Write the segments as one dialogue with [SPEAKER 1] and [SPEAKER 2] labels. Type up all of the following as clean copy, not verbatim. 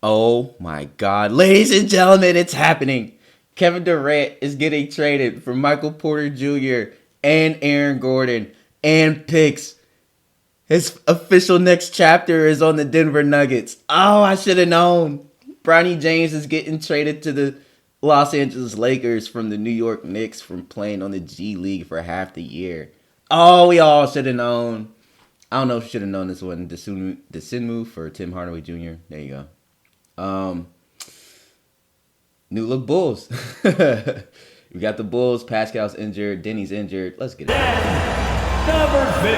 [SPEAKER 1] Oh my God. Ladies and gentlemen, it's happening. Kevin Durant is getting traded for Michael Porter Jr. and Aaron Gordon and picks. His official next chapter is on the Denver Nuggets. Oh, I should have known. Bronny James is getting traded to the Los Angeles Lakers from the New York Knicks from playing on the G League for half the year. Oh, we all should have known. I don't know if you should have known this one. Desinmu for Tim Hardaway Jr. There you go. New look Bulls. We got the Bulls. Pascal's injured. Denny's injured. Let's get it.
[SPEAKER 2] Number 15.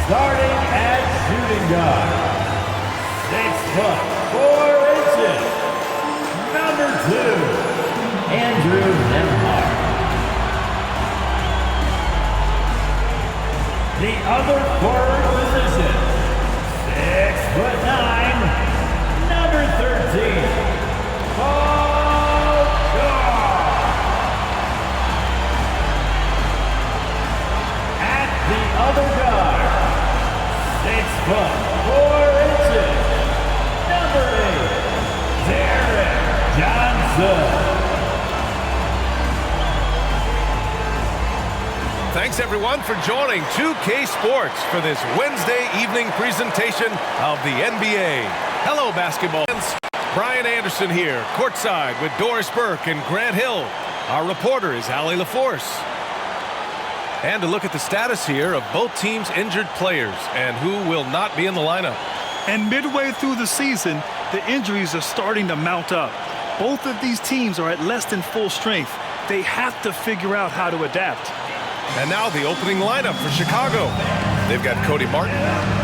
[SPEAKER 2] Starting at shooting guard. 6'4". Number 2. Andrew Nemhart. The other forward position, 6'9", number 13, Paul George. At the other guard, 6'4", number 8, Derek Johnson.
[SPEAKER 3] Thanks, everyone, for joining 2K Sports for this Wednesday evening presentation of the NBA. Hello, basketball fans. Brian Anderson here, courtside with Doris Burke and Grant Hill. Our reporter is Allie LaForce. And to look at the status here of both teams' injured players and who will not be in the lineup.
[SPEAKER 4] And midway through the season, the injuries are starting to mount up. Both of these teams are at less than full strength. They have to figure out how to adapt.
[SPEAKER 3] And now the opening lineup for Chicago. They've got Cody Martin.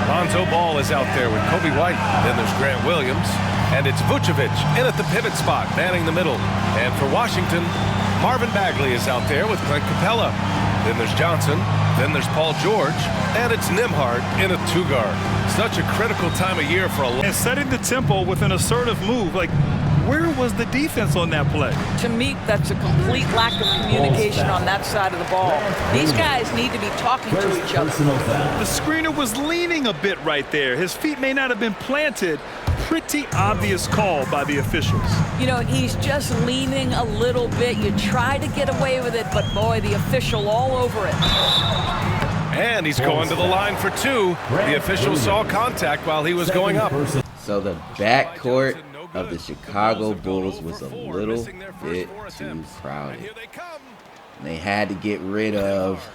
[SPEAKER 3] Lonzo Ball is out there with Kobe White. Then there's Grant Williams. And it's Vucevic in at the pivot spot, manning the middle. And for Washington, Marvin Bagley is out there with Clint Capella. Then there's Johnson. Then there's Paul George. And it's Nembhard in a two-guard. Such a critical time of year for a...
[SPEAKER 4] And setting the tempo with an assertive move, like, where was the defense on that play?
[SPEAKER 5] To me, that's a complete lack of communication on that side of the ball. These guys need to be talking to each other.
[SPEAKER 4] The screener was leaning a bit right there. His feet may not have been planted. Pretty obvious call by the officials.
[SPEAKER 5] You know, he's just leaning a little bit. You try to get away with it, but boy, the official all over it.
[SPEAKER 3] And he's going to the line for two. The official saw contact while he was going up.
[SPEAKER 1] So the backcourt of the Chicago Bulls was a little bit too crowded. They had to get rid of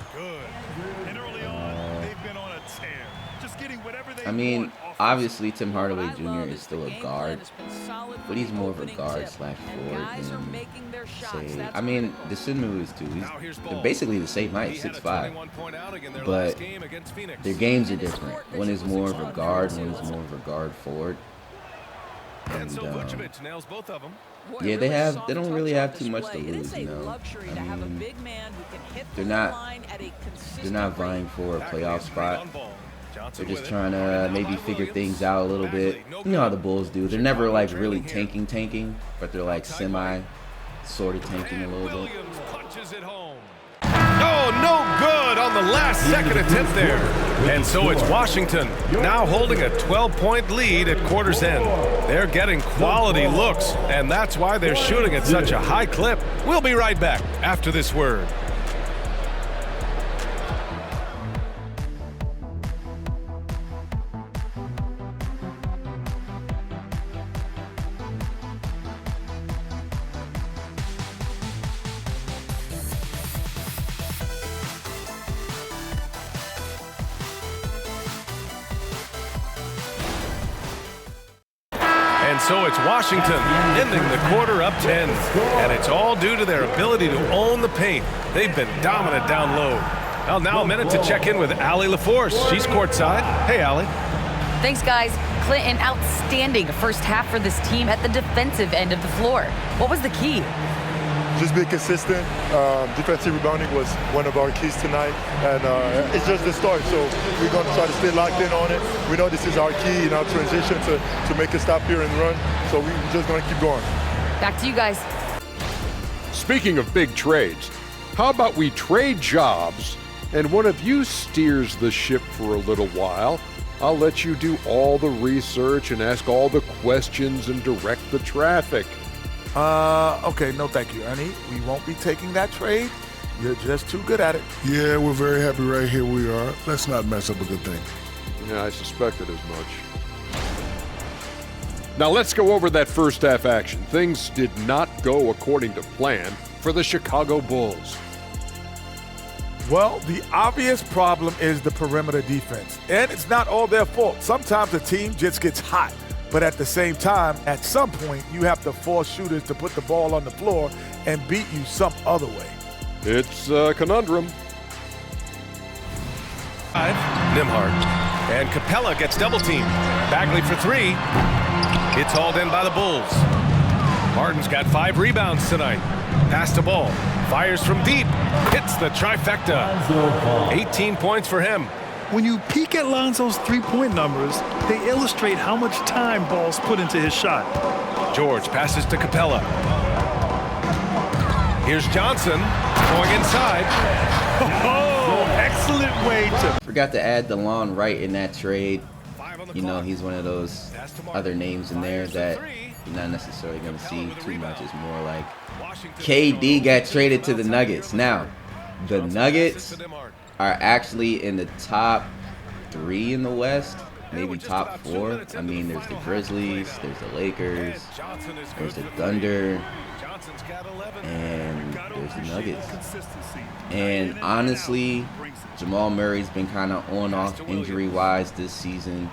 [SPEAKER 1] I mean, obviously Tim Hardaway Jr. is still a guard, but he's more of a guard slash forward than, say, I mean, Desinmu is too. They're basically the same height, 6'5", but their games are different. One is more of a guard, one is more of a guard forward. And yeah, they don't really have too much to lose, you know. I mean, they're not vying for a playoff spot. They're just trying to maybe figure things out a little bit. You know how the Bulls do. They're never like really tanking, but they're like sort of tanking a little bit.
[SPEAKER 3] Oh, no good on the last second attempt there. And so it's Washington now holding a 12-point lead at quarter's end. They're getting quality looks, and that's why they're shooting at such a high clip. We'll be right back after this word. And so it's Washington ending the quarter up 10. And it's all due to their ability to own the paint. They've been dominant down low. Well, now a minute to check in with Allie LaForce. She's courtside. Hey, Allie.
[SPEAKER 6] Thanks, guys. Clint, an outstanding first half for this team at the defensive end of the floor. What was the key?
[SPEAKER 7] Just being consistent. Defensive rebounding was one of our keys tonight, and it's just the start. So we're going to try to stay locked in on it. We know this is our key in our transition to make a stop here and run. So we're just going to keep going.
[SPEAKER 6] Back to you guys.
[SPEAKER 8] Speaking of big trades, how about we trade jobs and one of you steers the ship for a little while. I'll let you do all the research and ask all the questions and direct the traffic.
[SPEAKER 9] Okay, no thank you, Ernie. We won't be taking that trade. You're just too good at it.
[SPEAKER 10] Yeah, we're very happy right here we are. Let's not mess up a good thing.
[SPEAKER 8] Yeah, I suspected as much. Now let's go over that first half action. Things did not go according to plan for the Chicago Bulls.
[SPEAKER 9] Well, the obvious problem is the perimeter defense, and it's not all their fault. Sometimes the team just gets hot, but at the same time, at some point, you have to force shooters to put the ball on the floor and beat you some other way.
[SPEAKER 8] It's a conundrum.
[SPEAKER 3] Nembhard. And Capella gets double teamed. Bagley for three. It's hauled in by the Bulls. Harden's got 5 rebounds tonight. Pass the ball. Fires from deep. Hits the trifecta. 18 points for him.
[SPEAKER 4] When you peek at Lonzo's three-point numbers, they illustrate how much time Ball's put into his shot.
[SPEAKER 3] George passes to Capella. Here's Johnson going inside.
[SPEAKER 4] Oh, excellent way to...
[SPEAKER 1] Forgot to add DeLon Wright in that trade. You know, he's one of those other names in there that you're not necessarily going to see too much. It's more like KD got traded to the Nuggets. Now, the Nuggets are actually in the top 3 in the West, maybe top 4. I mean, there's the Grizzlies, there's the Lakers, there's the Thunder, and there's the Nuggets. And honestly, Jamal Murray's been kind of on-off injury-wise this season,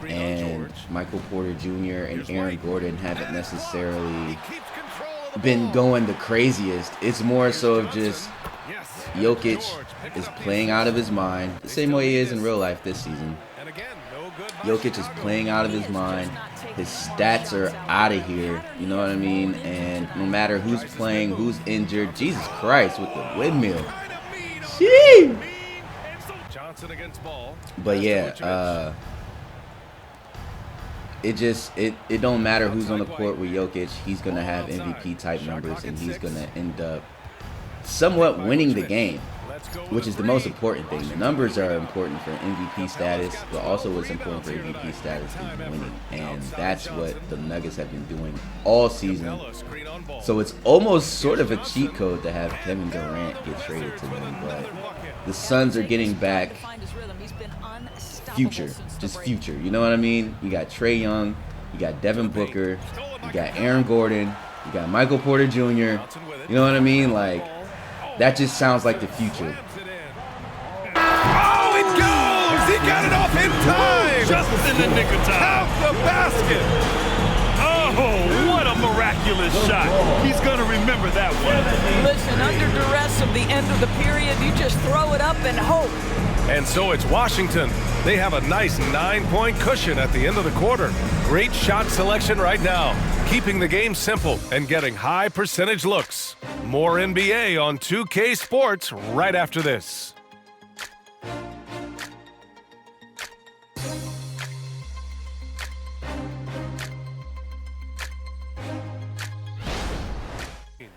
[SPEAKER 1] and Michael Porter Jr. and Aaron Gordon haven't necessarily been going the craziest. It's more so of just Jokic is playing out of his mind, the same way he is in real life this season. Jokic is playing out of his mind. His stats are out of here, you know what I mean? And no matter who's playing, who's injured, Jesus Christ, with the windmill. Sheesh. But yeah, it don't matter who's on the court with Jokic. He's gonna have MVP type numbers, and he's gonna end up somewhat winning the game, which is the most important thing. The numbers are important for MVP status, but also what's important for MVP status is winning, and that's what the Nuggets have been doing all season. So it's almost sort of a cheat code to have Kevin Durant get traded to them, but the Suns are getting back future, just future. You know what I mean? You got Trae Young, you got Devin Booker, you got Aaron Gordon, you got Michael Porter Jr. You know what I mean? Like, that just sounds like the future.
[SPEAKER 3] Oh, it goes! He got it off in time!
[SPEAKER 4] Just in the nick of time.
[SPEAKER 3] Count the basket!
[SPEAKER 4] Oh, what a miraculous shot. He's going to remember that one.
[SPEAKER 5] Listen, under duress of the end of the period, you just throw it up and hope.
[SPEAKER 3] And so it's Washington. They have a nice 9-point cushion at the end of the quarter. Great shot selection right now, keeping the game simple and getting high percentage looks. More NBA on 2K Sports right after this.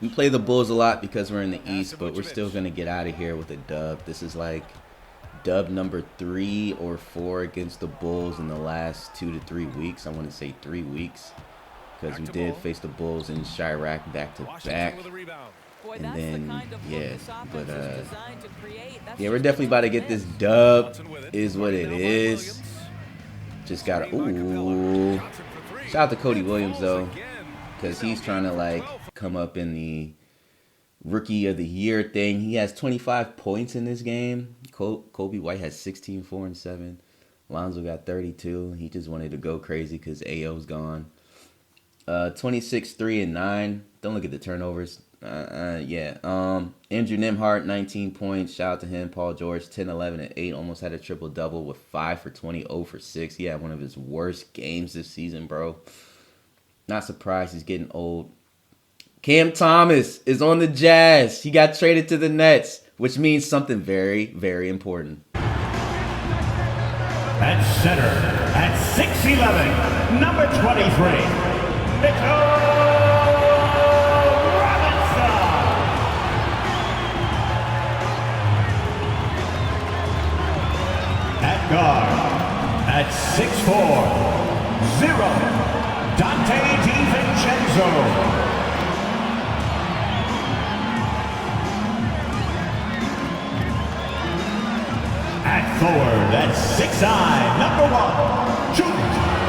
[SPEAKER 1] We play the Bulls a lot because we're in the East, but we're still going to get out of here with a dub. This is like dub number 3 or 4 against the Bulls in the last 2 to 3 weeks. I want to say 3 weeks, because we did face the Bulls in Chirac back to back. And then, yeah, but yeah, we're definitely about to get this dub, is what it is. Just got to, ooh. Shout out to Cody Williams, though, because he's trying to, like, come up in the Rookie of the Year thing. He has 25 points in this game. Kobe White has 16, 4, and 7. Lonzo got 32. He just wanted to go crazy because AO's gone. 26, 3, and 9. Don't look at the turnovers. Yeah. Andrew Nembhard, 19 points. Shout out to him. Paul George, 10, 11, and 8. Almost had a triple-double with 5 for 20, 0 for 6. He had one of his worst games this season, bro. Not surprised he's getting old. Cam Thomas is on the Jazz. He got traded to the Nets, which means something very, very important.
[SPEAKER 2] At center, at 6'11", number 23, Mitchell Robinson. Guard at 6'4", 0, Dante DiVincenzo. At forward, at 6'9", number 1, Julius Randle.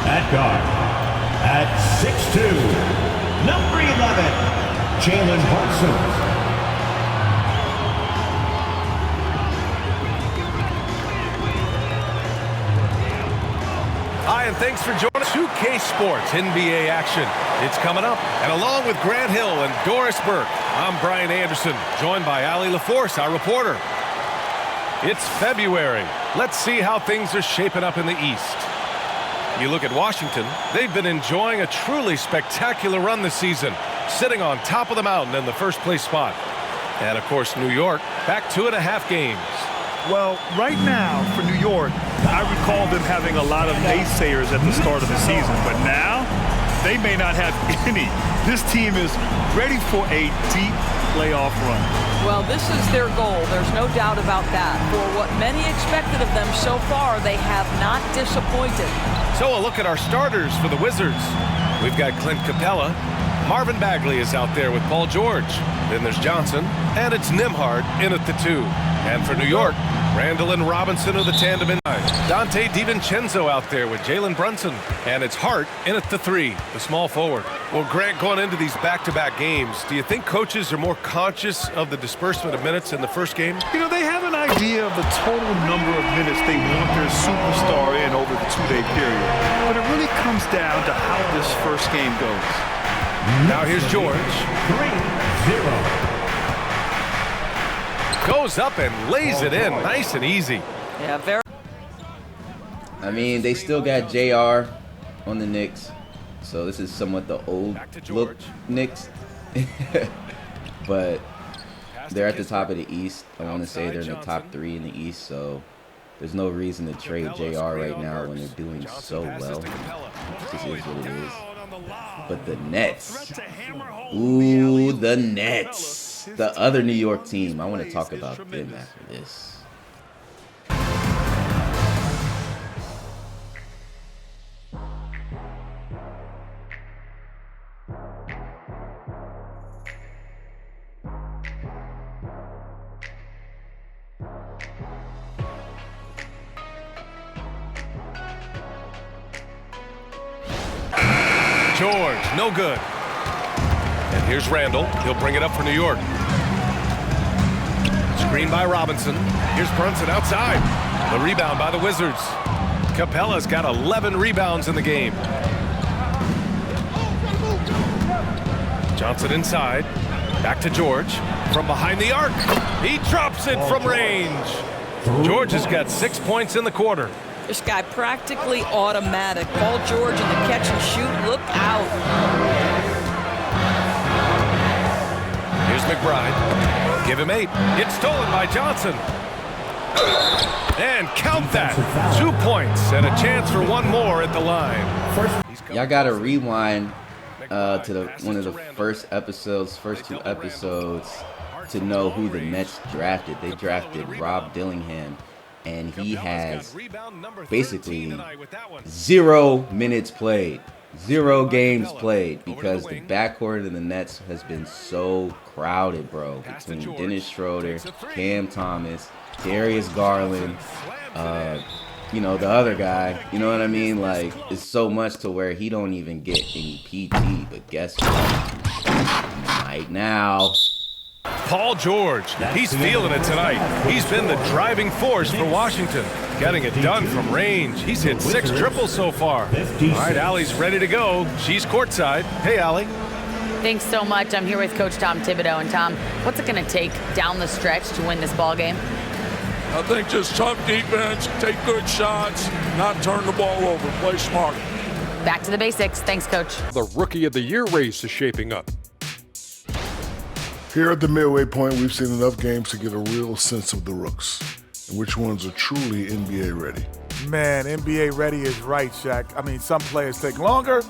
[SPEAKER 2] At guard, at 6'2", number 11, Jalen Brunson.
[SPEAKER 3] Hi, and thanks for joining 2K Sports NBA action. It's coming up, and along with Grant Hill and Doris Burke, I'm Brian Anderson, joined by Allie LaForce, our reporter. It's February. Let's see how things are shaping up in the East. You look at Washington, they've been enjoying a truly spectacular run this season, sitting on top of the mountain in the first place spot. And of course, New York, back 2.5 games.
[SPEAKER 4] Well, right now for New York, I recall them having a lot of naysayers at the start of the season, but now they may not have any. This team is ready for a deep playoff run.
[SPEAKER 5] Well, this is their goal. There's no doubt about that. For what many expected of them so far, they have not disappointed.
[SPEAKER 3] So a look at our starters for the Wizards. We've got Clint Capella. Marvin Bagley is out there with Paul George. Then there's Johnson, and it's Nembhard in at the 2. And for New York, Randle and Robinson are the tandem in 9. Dante DiVincenzo out there with Jalen Brunson. And it's Hart in at the 3, the small forward. Well, Grant, going into these back-to-back games, do you think coaches are more conscious of the disbursement of minutes in the first game?
[SPEAKER 4] You know, they have an idea of the total number of minutes they want their superstar in over the 2-day period. But it really comes down to how this first game goes.
[SPEAKER 3] Now here's George.
[SPEAKER 2] 3-0.
[SPEAKER 3] Goes up and lays it in, nice and easy.
[SPEAKER 5] Yeah, very.
[SPEAKER 1] I mean, they still got JR on the Knicks, so this is somewhat the old look Knicks. But they're at the top of the East. I want to say they're in the top 3 in the East, so there's no reason to trade JR right now when they're doing so well. This is what it is. But the Nets. Ooh, the Nets. The other New York team. I want to talk about them after this.
[SPEAKER 3] George, no good. And here's Randle. He'll bring it up for New York. Screen by Robinson. Here's Brunson outside. The rebound by the Wizards. Capella's got 11 rebounds in the game. Johnson inside. Back to George. From behind the arc. He drops it from range. George has got 6 points in the quarter.
[SPEAKER 5] This guy practically automatic. Paul George in the catch and shoot. Look out.
[SPEAKER 3] Here's McBride. Give him 8. It's stolen by Johnson. And count that. 2 points and a chance for one more at the line.
[SPEAKER 1] Y'all gotta rewind to one of the first two episodes to know who the Nets drafted. They drafted Rob Dillingham, and he has basically 0 minutes played, 0 games played, because the backcourt of the Nets has been so crowded, bro. Between Dennis Schroeder, Cam Thomas, Darius Garland, you know, the other guy, you know what I mean? Like, it's so much to where he don't even get any PT. But guess what? Right now,
[SPEAKER 3] Paul George, he's feeling it tonight. He's been the driving force for Washington, getting it done from range. He's hit 6 triples so far. All right, Allie's ready to go. She's courtside. Hey, Allie.
[SPEAKER 6] Thanks so much. I'm here with Coach Tom Thibodeau. And Tom, what's it going to take down the stretch to win this ball game?
[SPEAKER 11] I think just tough defense, take good shots, not turn the ball over, play smart.
[SPEAKER 6] Back to the basics. Thanks, Coach.
[SPEAKER 8] The Rookie of the Year race is shaping up.
[SPEAKER 10] Here at the midway point, we've seen enough games to get a real sense of the rooks and which ones are truly NBA ready.
[SPEAKER 9] Man, NBA ready is right, Shaq. I mean, some players take longer,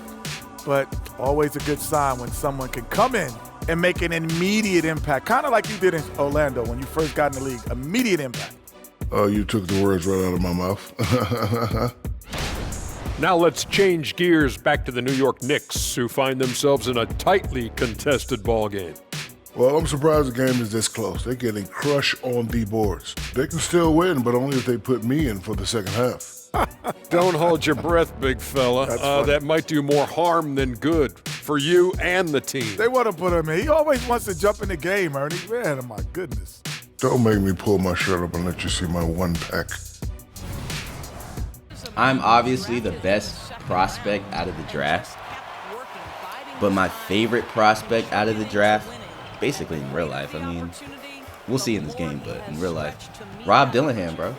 [SPEAKER 9] but always a good sign when someone can come in and make an immediate impact, kind of like you did in Orlando when you first got in the league. Immediate impact.
[SPEAKER 10] Oh, you took the words right out of my mouth.
[SPEAKER 8] Now let's change gears back to the New York Knicks, who find themselves in a tightly contested ball game.
[SPEAKER 10] Well, I'm surprised the game is this close. They're getting crushed on the boards. They can still win, but only if they put me in for the second half.
[SPEAKER 8] Don't hold your breath, big fella. That might do more harm than good for you and the team.
[SPEAKER 9] They want to put him in. He always wants to jump in the game, Ernie. Man, oh my goodness.
[SPEAKER 10] Don't make me pull my shirt up and let you see my one pack.
[SPEAKER 1] I'm obviously the best prospect out of the draft, but my favorite prospect out of the draft, basically in real life, I mean, we'll see in this game, but in real life, Rob Dillingham, bro.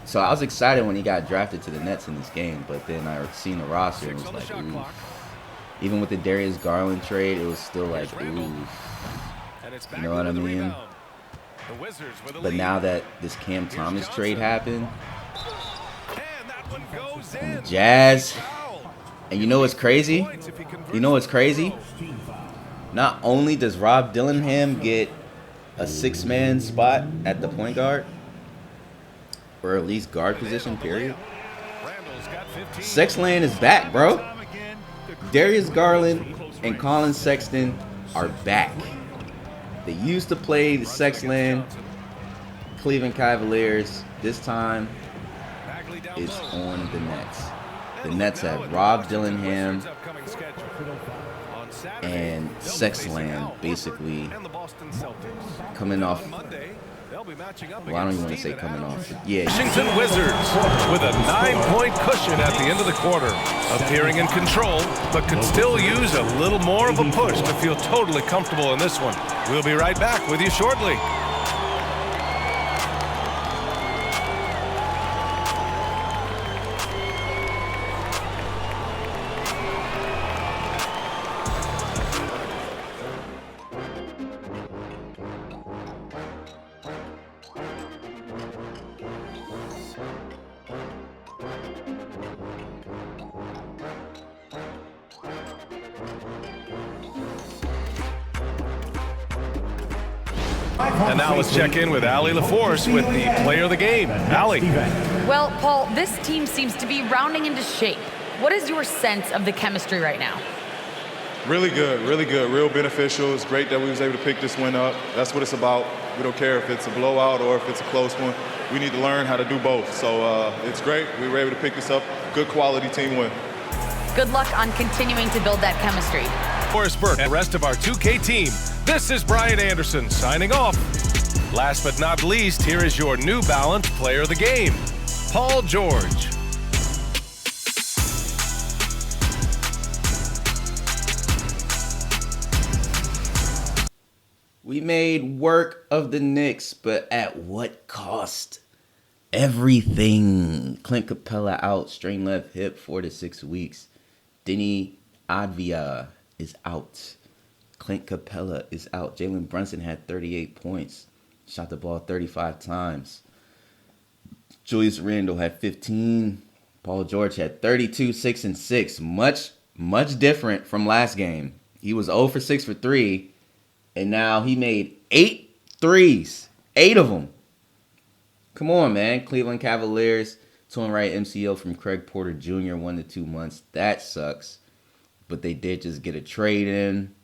[SPEAKER 1] So I was excited when he got drafted to the Nets in this game, but then I seen the roster and was like, ooh. Even with the Darius Garland trade, it was still like, ooh. You know what I mean? But now that this Cam Thomas trade happened, and the Jazz, and you know what's crazy? You know what's crazy? Not only does Rob Dillingham get a 6-man spot at the point guard, or at least guard position, period. Sexland is back, bro. Darius Garland and Colin Sexton are back. They used to play the Sexland Cleveland Cavaliers. This time, it's on the Nets. The Nets have Rob Dillingham and Sexland basically coming off. Well, I don't even want to say coming off. Yeah.
[SPEAKER 3] Washington Wizards with a 9-point cushion at the end of the quarter, appearing in control, but could still use a little more of a push to feel totally comfortable in this one. We'll be right back with you shortly. And now let's check in with Allie LaForce with the player of the game. Allie.
[SPEAKER 6] Well, Paul, this team seems to be rounding into shape. What is your sense of the chemistry right now?
[SPEAKER 12] Really good, real beneficial. It's great that we was able to pick this one up. That's what it's about. We don't care if it's a blowout or if it's a close one. We need to learn how to do both. So it's great. We were able to pick this up. Good quality team win.
[SPEAKER 6] Good luck on continuing to build that chemistry.
[SPEAKER 3] Forrest Burke and the rest of our 2K team. This is Brian Anderson signing off. Last but not least, here is your New Balance player of the game, Paul George.
[SPEAKER 1] We made work of the Knicks, but at what cost? Everything. Clint Capella out, strained left hip, 4 to 6 weeks. Denny Advia is out. Clint Capella is out. Jalen Brunson had 38 points. Shot the ball 35 times. Julius Randle had 15. Paul George had 32, 6, and 6. Much different from last game. He was 0 for 6 for 3. And now he made 8 threes. 8 of them. Come on, man. Cleveland Cavaliers. Torn right MCL from Craig Porter Jr. 1 to 2 months. That sucks. But they did just get a trade in.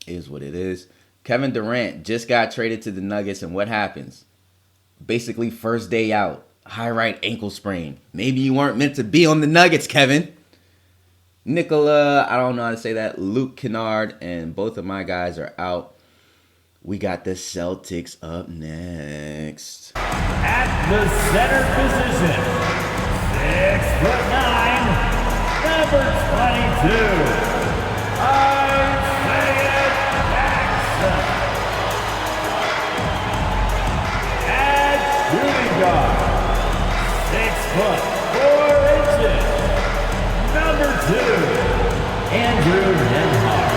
[SPEAKER 1] Is what it is. Kevin Durant just got traded to the Nuggets, and what happens? Basically, first day out, high right ankle sprain. Maybe you weren't meant to be on the Nuggets, Kevin. Nicola, I don't know how to say that. Luke Kennard, and both of my guys are out. We got the Celtics up next.
[SPEAKER 2] At the center position, 6'9", number 22. Shooting guard, 6'4", number 2, Andrew Nembhard.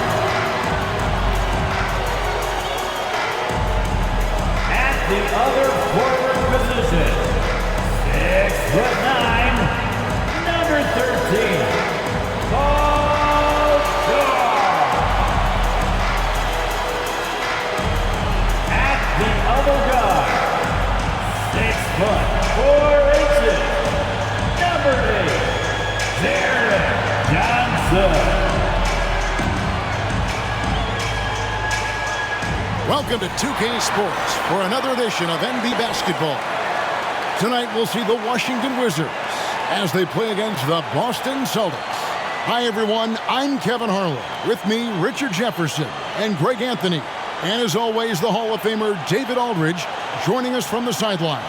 [SPEAKER 2] At the other forward position, 6'9", number 13,
[SPEAKER 13] Welcome to 2K Sports for another edition of NBA basketball. Tonight we'll see the Washington Wizards as they play against the Boston Celtics. Hi everyone, I'm Kevin Harlan. With me, Richard Jefferson and Greg Anthony. And as always, the Hall of Famer David Aldridge joining us from the sidelines.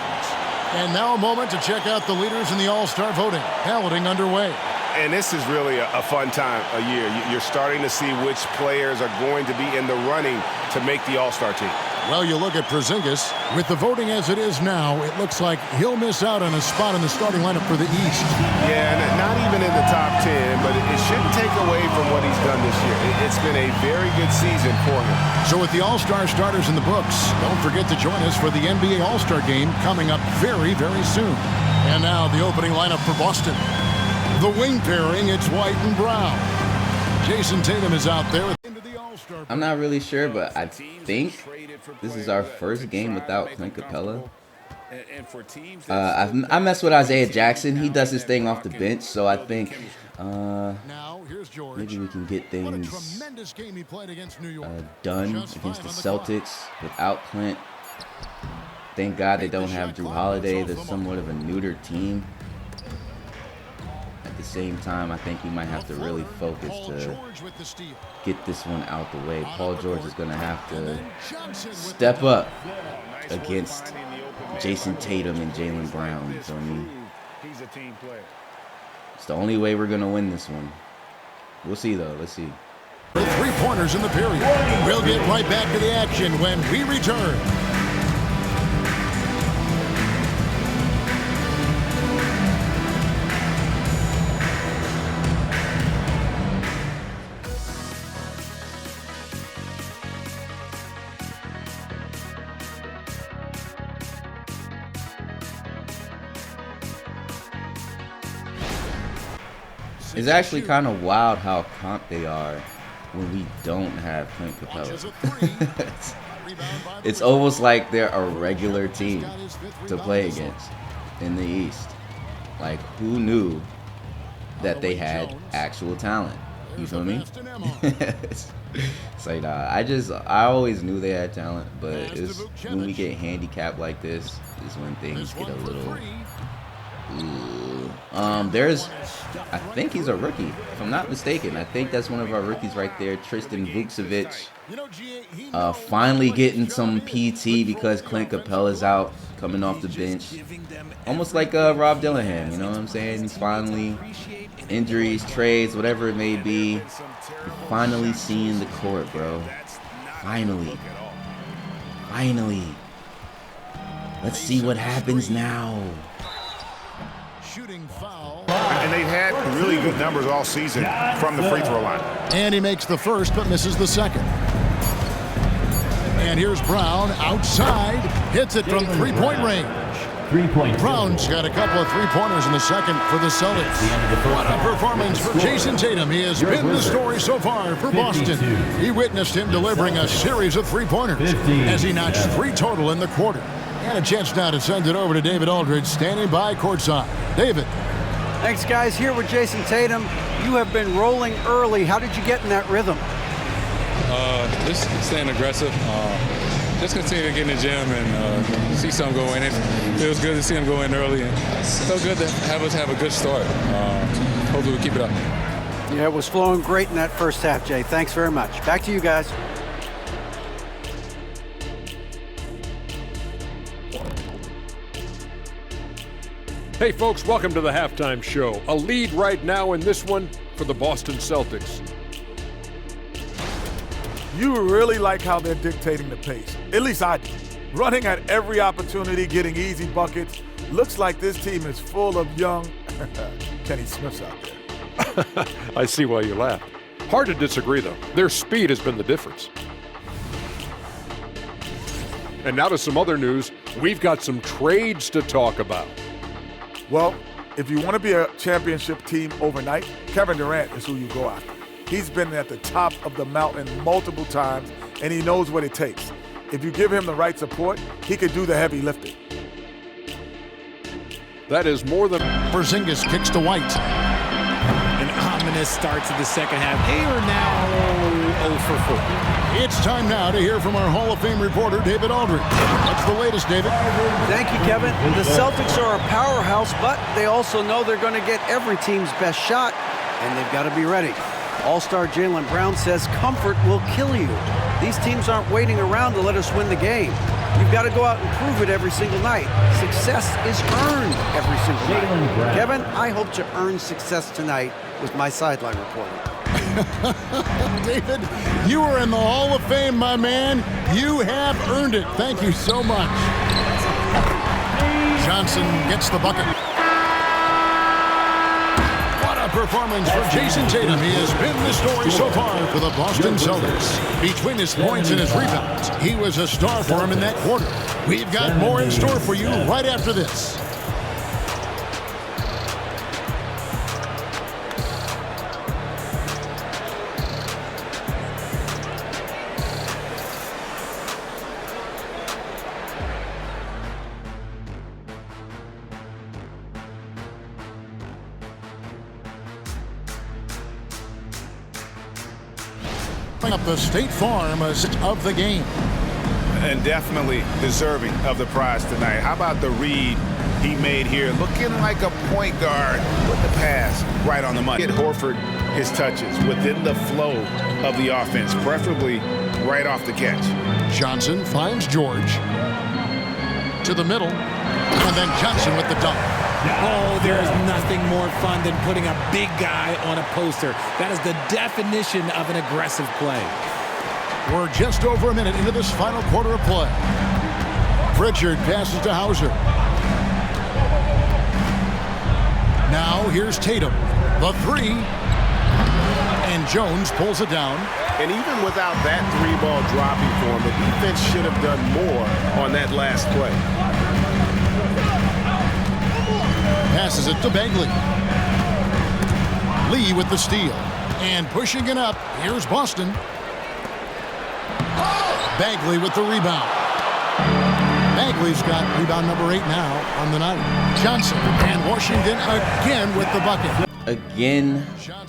[SPEAKER 13] And now a moment to check out the leaders in the All-Star voting. Balloting underway.
[SPEAKER 14] And this is really a fun time of year. You're starting to see which players are going to be in the running to make the All-Star team.
[SPEAKER 13] Well, you look at Porzingis. With the voting as it is now, it looks like he'll miss out on a spot in the starting lineup for the East.
[SPEAKER 14] Yeah, not even in the top 10, but it shouldn't take away from what he's done this year. It's been a very good season for him.
[SPEAKER 13] So with the All-Star starters in the books, don't forget to join us for the NBA All-Star game coming up very, very soon. And now the opening lineup for Boston. The wing pairing, it's White and Brown. Jason Tatum is out there.
[SPEAKER 1] I'm not really sure, but I think this is our first game without Clint Capella. I mess with Isaiah Jackson. He does his thing off the bench, so I think maybe we can get things done against the Celtics without Clint. Thank God they don't have Drew Holiday. They're somewhat of a neutered team. At the same time, I think we might have to really focus to get this one out the way. Paul George is going to have to step up against Jason Tatum and Jaylen Brown. You feel me? It's the only way we're going to win this one. We'll see, though. Let's see.
[SPEAKER 13] 3-pointers in the period. We'll get right back to the action when we return.
[SPEAKER 1] It's actually kind of wild how prompt they are when we don't have Clint Capella. It's almost like they're a regular team to play against in the East. Like, who knew that they had actual talent? You feel me? It's like, I always knew they had talent, but it's when we get handicapped like this is when things get a little... I think he's a rookie, if I'm not mistaken. I think that's one of our rookies right there, Tristan Vukcevic. Finally getting some PT because Clint Capella's out, coming off the bench. Almost like Rob Dillingham, you know what I'm saying? He's finally, injuries, trades, whatever it may be, you're finally seeing the court, bro. Finally. Finally. Let's see what happens now.
[SPEAKER 14] And they've had really good numbers all season from the free throw line.
[SPEAKER 13] And he makes the first but misses the second. And here's Brown outside, hits it from three-point range. Brown's got a couple of three-pointers in the second for the Celtics. What a performance for Jason Tatum. He has been the story so far for Boston. He witnessed him delivering a series of three-pointers as he notched 3 total in the quarter. And a chance now to send it over to David Aldridge, standing by courtside. David.
[SPEAKER 15] Thanks, guys. Here with Jason Tatum. You have been rolling early. How did you get in that rhythm?
[SPEAKER 16] Just staying aggressive. Just continue to get in the gym and see something go in. It feels good to see him go in early. And so good to have us have a good start. Hopefully we'll keep it up.
[SPEAKER 15] Yeah, it was flowing great in that first half, Jay. Thanks very much. Back to you guys.
[SPEAKER 8] Hey folks, welcome to the halftime show. A lead right now in this one for the Boston Celtics.
[SPEAKER 9] You really like how they're dictating the pace. At least I do. Running at every opportunity, getting easy buckets. Looks like this team is full of young Kenny Smiths out there.
[SPEAKER 8] I see why you laugh. Hard to disagree though. Their speed has been the difference. And now to some other news. We've got some trades to talk about.
[SPEAKER 9] Well, if you want to be a championship team overnight, Kevin Durant is who you go after. He's been at the top of the mountain multiple times, and he knows what it takes. If you give him the right support, he could do the heavy lifting.
[SPEAKER 8] That is more than...
[SPEAKER 13] Porzingis kicks to White.
[SPEAKER 17] An ominous start to the second half. They are now 0 for 4.
[SPEAKER 13] It's time now to hear from our Hall of Fame reporter, David Aldridge. What's the latest, David?
[SPEAKER 15] Thank you, Kevin. The Celtics are a powerhouse, but they also know they're going to get every team's best shot, and they've got to be ready. All-star Jaylen Brown says comfort will kill you. These teams aren't waiting around to let us win the game. You've got to go out and prove it every single night. Success is earned every single night. Kevin, I hope to earn success tonight with my sideline reporting.
[SPEAKER 13] David, you are in the Hall of Fame, my man. You have earned it. Thank you so much. Johnson gets the bucket. What a performance for Jason Tatum. He has been the story so far for the Boston Celtics. Between his points and his rebounds, he was a star for him in that quarter. We've got more in store for you right after this. Up the State Farm of the game.
[SPEAKER 14] And definitely deserving of the prize tonight. How about the read he made here? Looking like a point guard with the pass right on the money. Get Horford his touches within the flow of the offense, preferably right off the catch.
[SPEAKER 13] Johnson finds George to the middle, and then Johnson with the dunk.
[SPEAKER 17] Oh, there is nothing more fun than putting a big guy on a poster. That is the definition of an aggressive play.
[SPEAKER 13] We're just over a minute into this final quarter of play. Pritchard passes to Hauser. Now here's Tatum. The three. And Jones pulls it down.
[SPEAKER 14] And even without that three-ball dropping for him, the defense should have done more on that last play.
[SPEAKER 13] Passes it to Bagley. Lee with the steal. And pushing it up, here's Boston. Bagley with the rebound. Bagley's got rebound number 8 now on the night. Johnson and Washington again with the bucket.
[SPEAKER 1] Again,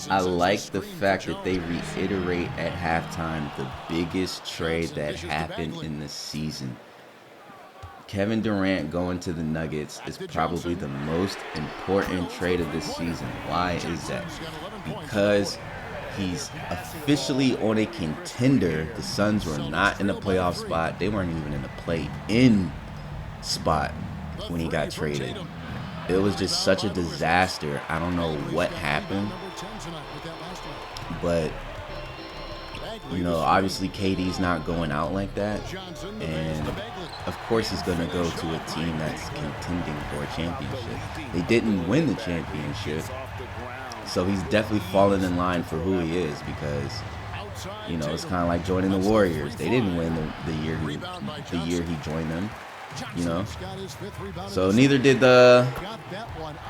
[SPEAKER 1] I like the fact that they reiterate at halftime the biggest trade that happened in the season. Kevin Durant going to the Nuggets is probably the most important trade of this season. Why is that? Because he's officially on a contender. The Suns were not in a playoff spot. They weren't even in a play-in spot when he got traded. It was just such a disaster. I don't know what happened, but you know, obviously KD's not going out like that, and of course he's going to go to a team that's contending for a championship. They didn't win the championship, so he's definitely fallen in line for who he is, because you know, it's kind of like joining the Warriors. They didn't win the year he joined them, you know. So neither did the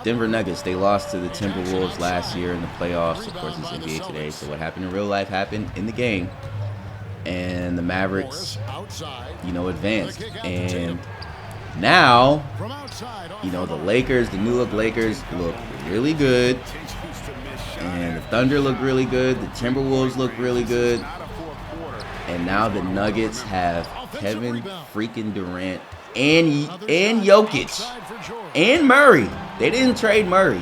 [SPEAKER 1] Denver Nuggets. They lost to the Timberwolves last year in the playoffs. Of course, it's NBA today, so what happened in real life happened in the game, and the Mavericks, you know, advanced. And now, you know, the Lakers, the New Look Lakers, look really good, and the Thunder look really good. The Timberwolves look really good, and now the Nuggets have Kevin freaking Durant and Jokic and Murray. They didn't trade Murray.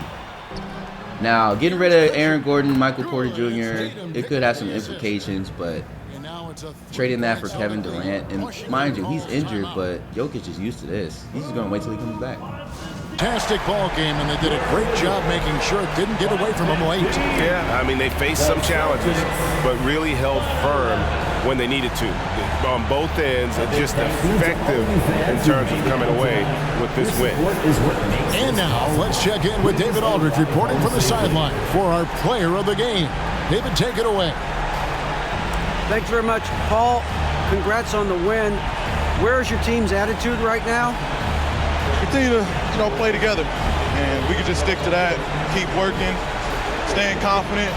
[SPEAKER 1] Now, getting rid of Aaron Gordon, Michael Porter Jr., it could have some implications, but trading that for Kevin Durant, and mind you, he's injured, but Jokic is used to this. He's just going to wait till he comes back.
[SPEAKER 13] Fantastic ball game, and they did a great job making sure it didn't get away from them late.
[SPEAKER 14] Yeah, I mean, they faced some challenges, but really held firm when they needed to. On both ends, and just effective in terms of coming away with this win.
[SPEAKER 13] And now, let's check in with David Aldridge reporting from the sideline for our player of the game. David, take it away.
[SPEAKER 15] Thanks very much, Paul. Congrats on the win. Where's your team's attitude right now?
[SPEAKER 18] Continue to, play together, and we can just stick to that. Keep working, staying confident,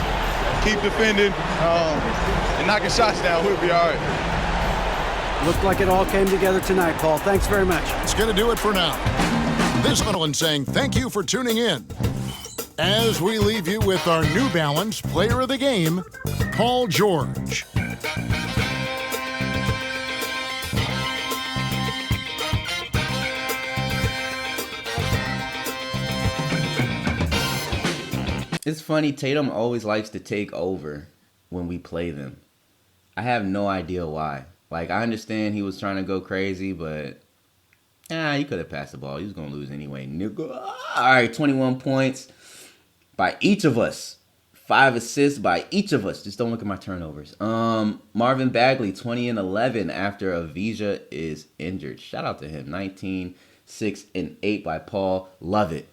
[SPEAKER 18] keep defending, and knocking shots down. We'll be all right.
[SPEAKER 15] Looked like it all came together tonight, Paul. Thanks very much.
[SPEAKER 13] It's going to do it for now. This one saying thank you for tuning in. As we leave you with our New Balance Player of the Game, Paul George.
[SPEAKER 1] It's funny, Tatum always likes to take over when we play them. I have no idea why. Like, I understand he was trying to go crazy, but he could have passed the ball. He was going to lose anyway. All right, 21 points by each of us. 5 assists by each of us. Just don't look at my turnovers. Marvin Bagley, 20 and 11 after Avija is injured. Shout out to him. 19, 6, and 8 by Paul. Love it.